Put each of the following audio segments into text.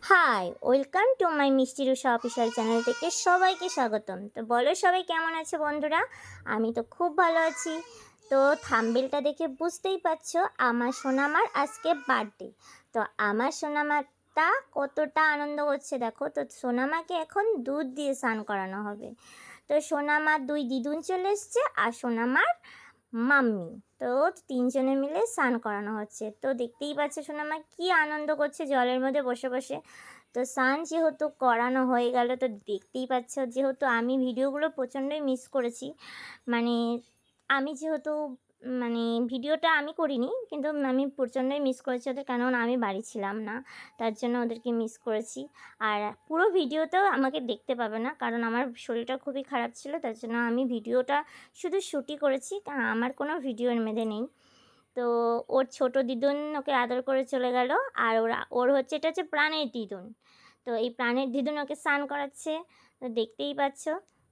High, welcome to my মিষ্টি Rusha official channel থেকে সবাইকে স্বাগতম। তো বলো সবাই কেমন আছে বন্ধুরা? আমি তো খুব ভালো আছি। তো থাম্বনেলটা দেখে বুঝতেই পারছো আমার সোনামার আজকে বার্থডে। তো আমার সোনামাটা কতটা আনন্দ করছে দেখো। তো সোনামাকে এখন দুধ দিয়ে স্নান করানো হবে। তো সোনামার দুই দিদুন চলে এসছে আর সোনামার মাম্মি। তো তিনজনে মিলে স্নান করানো হচ্ছে। তো দেখতেই পাচ্ছে সোনামা কি আনন্দ করছে জলের মধ্যে বসে বসে। তো স্নান যেহেতু করানো হয়ে গেল, তো দেখতেই পাচ্ছ যেহেতু আমি ভিডিওগুলো প্রচণ্ডই মিস করেছি। মানে আমি যেহেতু মানে ভিডিওটা আমি করিনি, কিন্তু আমি প্রচণ্ডই মিস করেছি ওদের, কারণ আমি বাড়ি ছিলাম না, তার জন্য ওদেরকে মিস করেছি। আর পুরো ভিডিওটাও আমাকে দেখতে পাবে না, কারণ আমার শরীরটা খুবই খারাপ ছিল, তার জন্য আমি ভিডিওটা শুধু শ্যুটই করেছি, কারণ আমার কোনো ভিডিওর মধ্যে নেই। তো ওর ছোট দিদুন ওকে আদর করে চলে গেল। আর ওর হচ্ছে এটা হচ্ছে প্রাণের দিদুন। তো এই প্রাণের দিদুন ওকে স্নান করাচ্ছে। তো দেখতেই পাচ্ছ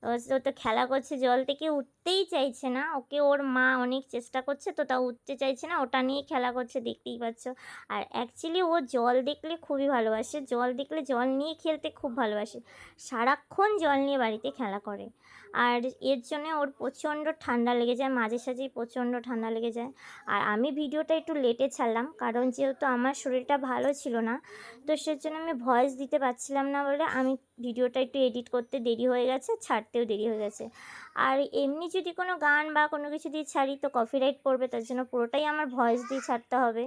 ও তো খেলা করছে, জল থেকে উঠতেই চাইছে না। ওকে ওর মা অনেক চেষ্টা করছে, তো তাও উঠতে চাইছে না, ওটা নিয়ে খেলা করছে দেখতেই পাচ্ছ। আর অ্যাকচুয়ালি ও জল দেখলে খুবই ভালোবাসে, জল দেখলে জল নিয়ে খেলতে খুব ভালোবাসে, সারাক্ষণ জল নিয়ে বাড়িতে খেলা করে। আর এর জন্য ওর প্রচণ্ড ঠান্ডা লেগে যায়, মাঝে সাঝেই প্রচণ্ড ঠান্ডা লেগে যায়। আর আমি ভিডিওটা একটু লেটে ছাড়লাম, কারণ যেহেতু আমার শরীরটা ভালো ছিল না, তো সেজন্য আমি ভয়েস দিতে পারছিলাম না বলে আমি ভিডিওটা একটু এডিট করতে দেরি হয়ে গেছে, ছাড়তেও দেরি হয়ে গেছে। আর এমনি যদি কোনো গান বা কোনো কিছু দিয়ে ছাড়ি তো কপিরাইট পড়বে, তার জন্য পুরোটাই আমার ভয়েস দিয়ে ছাড়তে হবে।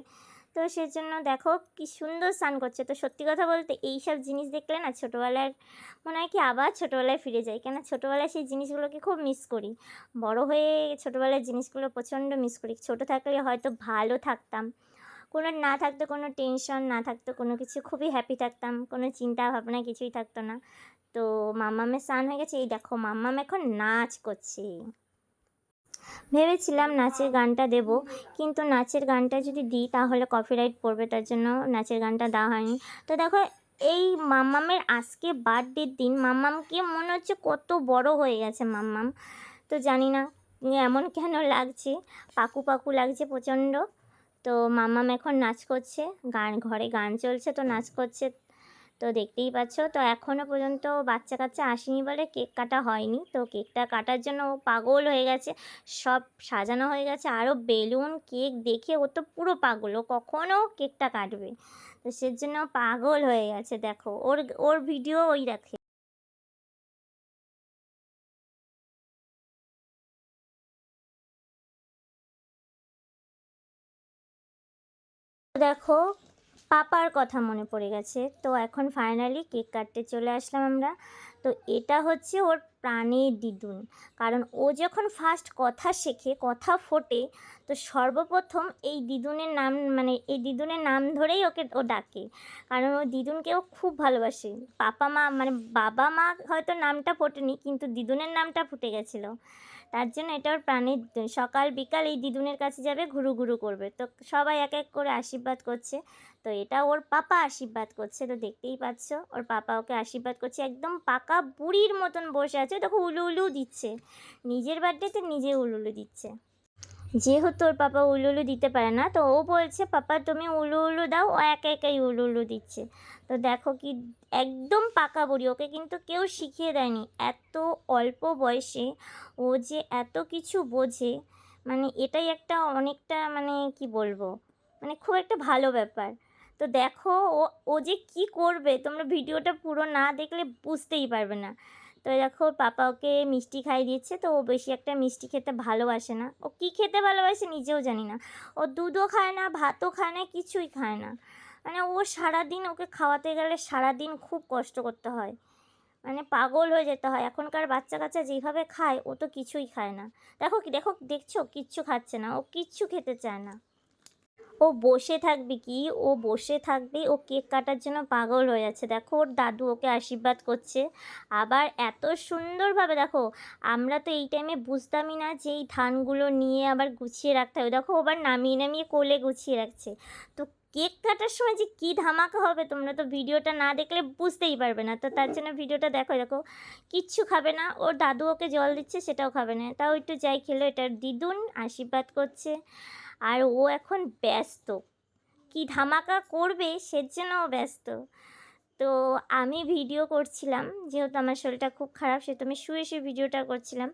তো সেজন্য দেখো কি সুন্দর স্নান করছে। তো সত্যি কথা বলতে এইসব জিনিস দেখলে না ছোটোবেলার মনে হয় কি আবার ছোটোবেলায় ফিরে যাই, কেন ছোটোবেলায় সেই জিনিসগুলোকে খুব মিস করি। বড় হয়ে ছোটোবেলার জিনিসগুলো প্রচণ্ড মিস করি। ছোটো থাকলে হয়তো ভালো থাকতাম, কোনো না থাকতো কোনো টেনশন, না থাকতো কোনো কিছু, খুবই হ্যাপি থাকতাম, কোনো চিন্তা ভাবনা কিছুই থাকতো না। তো মাম্মামের স্নান হয়ে গেছে, এই দেখো মাম্মাম এখন নাচ করছে। ভেবেছিলাম নাচের গানটা দেব, কিন্তু নাচের গানটা যদি দিই তাহলে কপিরাইট পড়বে, তার জন্য নাচের গানটা দেওয়া হয়নি। তো দেখো এই মাম্মামের আজকে বার্থডের দিন মাম্মামকে মনে হচ্ছে কত বড় হয়ে গেছে মাম্মাম। তো জানি না এমন কেন লাগছে, পাকু পাকু লাগছে প্রচণ্ড। তো মাম্মাম এখন নাচ করছে, ঘরে গান চলছে তো নাচ করছে। তো দেখতেই পাচ্ছ। তো এখনও পর্যন্ত বাচ্চা কাচ্চা আসেনি বলে কেক কাটা হয়নি। তো কেকটা কাটার জন্য ও পাগল হয়ে গেছে, সব সাজানো হয়ে গেছে, আরও বেলুন কেক দেখে ও তো পুরো পাগল, ও কখনও কেকটা কাটবে। তো সেজন্য পাগল হয়ে গেছে, দেখো ওর ওর ভিডিও ওই দেখে। দেখো পাপার কথা মনে পড়ে গেছে। তো এখন ফাইনালি কেক কাটতে চলে আসলাম আমরা। তো এটা হচ্ছে ওর প্রাণের দিদুন, কারণ ও যখন ফার্স্ট কথা শেখে, কথা ফোটে, তো সর্বপ্রথম এই দিদুনের নাম, মানে এই দিদুনের নাম ধরেই ওকে ও ডাকে, কারণ ও দিদুনকে ও খুব ভালোবাসে। পাপা মা মানে বাবা মা হয়তো নামটা ফোটেনি, কিন্তু দিদুনের নামটা ফুটে গেছিলো, তার জন্য এটা ওর প্রাণের দিদুন। সকাল বিকাল এই দিদুনের কাছে যাবে, ঘুরু ঘুরু করবে। তো সবাই এক এক করে আশীর্বাদ করছে। তো এটা ওর পাপা আশীর্বাদ করছে, তো দেখতেই পাচ্ছ ওর পাপা ওকে আশীর্বাদ করছে, একদম পাকা বুড়ির মতন বসে আছে, দেখো উলু উলু দিচ্ছে, নিজের বার্থডেতে নিজে উলু উলু দিচ্ছে। যেহেতু ওর পাপা উলু উলু দিতে পারে না, তো ও বলছে পাপা তুমি উলু উলু দাও, ও একা একাই উলু উলু দিচ্ছে। তো দেখো কি একদম পাকা বুড়ি, ওকে কিন্তু কেউ শিখিয়ে দেয়নি, এত অল্প বয়সে ও যে এত কিছু বোঝে, মানে এটাই একটা অনেকটা মানে কি বলবো, মানে খুব একটা ভালো ব্যাপার। তো দেখো ও ও যে কি করবে তোমরা ভিডিওটা পুরো না দেখলে বুঝতেই পারবে না। তো দেখো পাপা ওকে মিষ্টি খাইয়ে দিচ্ছে, তো ও বেশি একটা মিষ্টি খেতে ভালোবাসে না, ও কী খেতে ভালোবাসে নিজেও জানি না। ও দুধও খায় না, ভাতও খায় না, কিছুই খায় না। মানে ও সারাদিন ওকে খাওয়াতে গেলে সারাদিন খুব কষ্ট করতে হয়, মানে পাগল হয়ে যেতে হয়। এখনকার বাচ্চা কাচ্চা যেভাবে খায় ও তো কিছুই খায় না। দেখো কি দেখো দেখছো কিচ্ছু খাচ্ছে না, ও কিচ্ছু খেতে চায় না। ও বসে থাকবে কি, ও বসে থাকবে, ও কেক কাটার জন্য পাগল হয়ে যাচ্ছে। দেখো ওর দাদু ওকে আশীর্বাদ করছে, আবার এত সুন্দরভাবে। দেখো আমরা তো এই টাইমে বুঝতামই না যে এই ধানগুলো নিয়ে আবার গুছিয়ে রাখতে হবে, দেখো আবার নামিয়ে নামিয়ে কোলে গুছিয়ে রাখছে। তো কেক কাটার সময় যে কী ধামাকা হবে তোমরা তো ভিডিওটা না দেখলে বুঝতেই পারবে না। তো তার জন্য ভিডিওটা দেখো। দেখো কিচ্ছু খাবে না, ওর দাদু ওকে জল দিচ্ছে সেটাও খাবে না, তাও একটু যাই খেলো, এটার দিদুন আশীর্বাদ করছে। আর ও এখন ব্যস্ত, কি ধামাকা করবে সেজন্য ও ব্যস্ত। তো আমি ভিডিও করছিলাম, যেহেতু আমার শরীরটা খুব খারাপ সেহেতু আমি শুয়ে শুয়ে ভিডিওটা করছিলাম।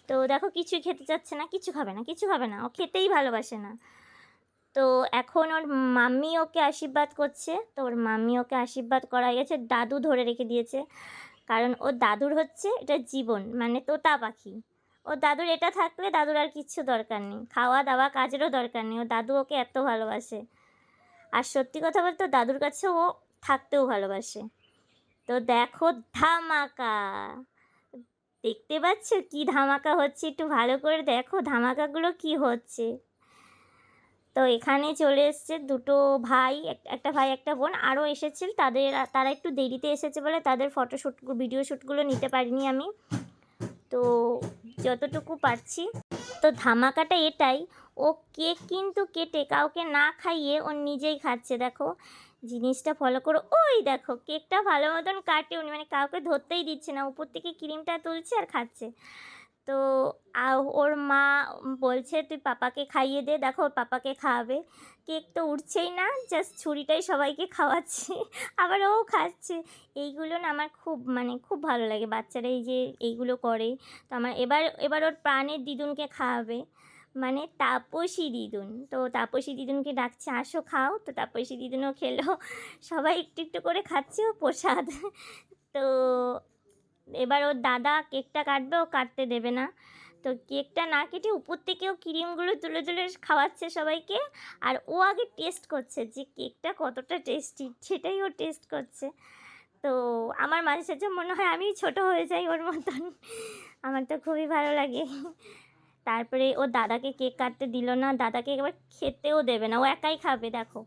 তো দেখো কিছুই খেতে চাচ্ছে না, কিছু খাবে না, কিছু খাবে না, ও খেতেই ভালোবাসে না। তো এখন ওর মাম্মি ওকে আশীর্বাদ করছে, তো ওর মাম্মি ওকে আশীর্বাদ করা গেছে, দাদু ধরে রেখে দিয়েছে। কারণ ওর দাদুর হচ্ছে এটা জীবন, মানে তোতা পাখি। ওর দাদুর এটা থাকলে দাদুর আর কিচ্ছু দরকার নেই, খাওয়া দাওয়া কাজেরও দরকার নেই, ওর দাদু ওকে এত ভালোবাসে। আর সত্যি কথা বলতে ওর দাদুর কাছে ও থাকতেও ভালোবাসে। তো দেখো ধামাকা, দেখতে পাচ্ছ কি ধামাকা হচ্ছে, একটু ভালো করে দেখো ধামাকাগুলো কি হচ্ছে। তো এখানে চলে এসছে দুটো ভাই, একটা ভাই একটা বোন আরও এসেছিল, তারা একটু দেরিতে এসেছে বলে তাদের ফটোশ্যুট ভিডিও শ্যুটগুলো নিতে পারিনি আমি। তো যতটুকু পারছি। তো ধামাকাটা এটাই, ও কেক কিন্তু কেটে কাউকে না খাইয়ে ও নিজেই খাচ্ছে। দেখো জিনিসটা ফলো করো, ওই দেখো কেকটা ভালো মতন কাটে উনি, মানে কাউকে ধরতেই দিচ্ছে না, উপর থেকে ক্রিমটা তুলছে আর খাচ্ছে। তো ওর মা বলছে তুই পাপাকে খাইয়ে দে, দেখো ওর পাপাকে খাওয়াবে। কেক তো উঠছেই না, জাস্ট ছুরিটাই সবাইকে খাওয়াচ্ছে, আবার ও খাচ্ছে। এইগুলো না আমার খুব মানে খুব ভালো লাগে, বাচ্চারা এই যে এইগুলো করে। তো আমার এবার ওর প্রাণের দিদুনকে খাওয়াবে, মানে তাপসী দিদুন। তো তাপসী দিদুনকে ডাকছে আসো খাও, তো তাপসী দিদুনও খেলো, সবাই একটু একটু করে খাচ্ছে, ও প্রসাদ। তো এবার ওর দাদা কেকটা কাটবে, ও কাটতে দেবে না। তো কেকটা না কেটে উপর থেকেও ক্রিমগুলো তুলে তুলে খাওয়াচ্ছে সবাইকে। আর ও আগে টেস্ট করছে যে কেকটা কতটা টেস্টি, সেটাই ও টেস্ট করছে। তো আমার মাঝে সাঝে মনে হয় আমি ছোট হয়ে যাই ওর মতন, আমার তো খুবই ভালো লাগে। তারপরে ও দাদাকে কেক কাটতে দিল না, দাদাকে এবার খেতেও দেবে না, ও একাই খাবে। দেখো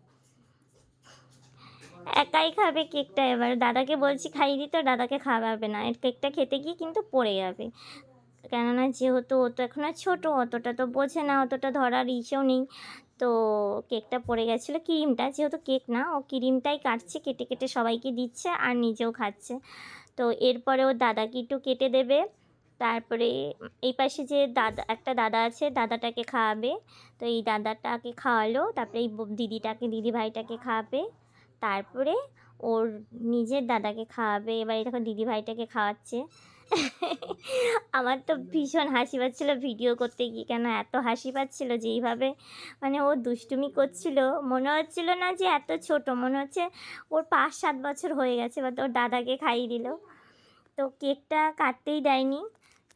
একাই খাবে কেকটা, এবার দাদাকে বলছি খাইয়ে দিতে, দাদাকে খাওয়াবে না, এর কেকটা খেতে গিয়ে কিন্তু পড়ে যাবে। কেননা যেহেতু ও তো এখনও ছোটো, অতটা তো বোঝে না, অতটা ধরার ইসেও নেই। তো কেকটা পড়ে গেছিলো, ক্রিমটা, যেহেতু কেক না ও ক্রিমটাই কাটছে, কেটে কেটে সবাইকে দিচ্ছে আর নিজেও খাচ্ছে। তো এরপরে ওর দাদাকে একটু কেটে দেবে। তারপরে এই পাশে যে একটা দাদা আছে, দাদাটাকে খাওয়াবে। তো এই দাদাটাকে খাওয়ালো, তারপরে এই দিদিভাইটাকে খাওয়াবে। তারপরে ওর নিজের দাদাকে খাওয়াবে। এবার এই দেখো দিদিভাইটাকে খাওয়াচ্ছে। আমার তো ভীষণ হাসি পাচ্ছিল ভিডিও করতে গিয়ে, কেন এত হাসি পাচ্ছিল যে এইভাবে মানে ও দুষ্টুমি করছিল, মনে হচ্ছিল না যে এত ছোট, মনে হচ্ছে ওর 5-7 বছর হয়ে গেছে, বা ওর দাদাকে খাইয়ে দিল। তো কেকটা কাটতেই দেয়নি,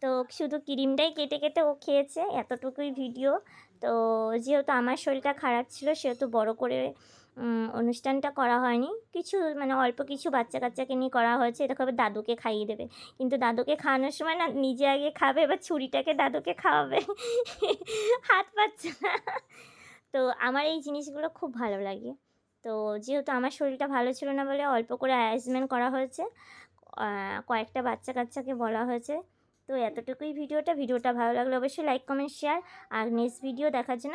তো শুধু ক্রিমটাই কেটে কেটে ও খেয়েছে, এতটুকুই ভিডিও। তো যেহেতু আমার শরীরটা খারাপ ছিল সেহেতু বড় করে অনুষ্ঠানটা করা হয়নি, কিছু মানে অল্প কিছু বাচ্চা কাচ্চাকে নিয়ে করা হয়েছে। এটা হবে দাদুকে খাইয়ে দেবে, কিন্তু দাদুকে খাওয়ানোর সময় না নিজে আগে খাবে, এবার ছুরিটাকে দাদুকে খাওয়াবে, হাত পাচ্ছে না। তো আমার এই জিনিসগুলো খুব ভালো লাগে। তো যেহেতু আমার শরীরটা ভালো ছিল না বলে অল্প করে অ্যারেঞ্জমেন্ট করা হয়েছে, কয়েকটা বাচ্চা কাচ্চাকে বলা হয়েছে। তো এতটুকুই ভিডিওটা ভালো লাগলে অবশ্যই লাইক কমেন্ট শেয়ার, আর নেক্সট ভিডিও দেখার জন্য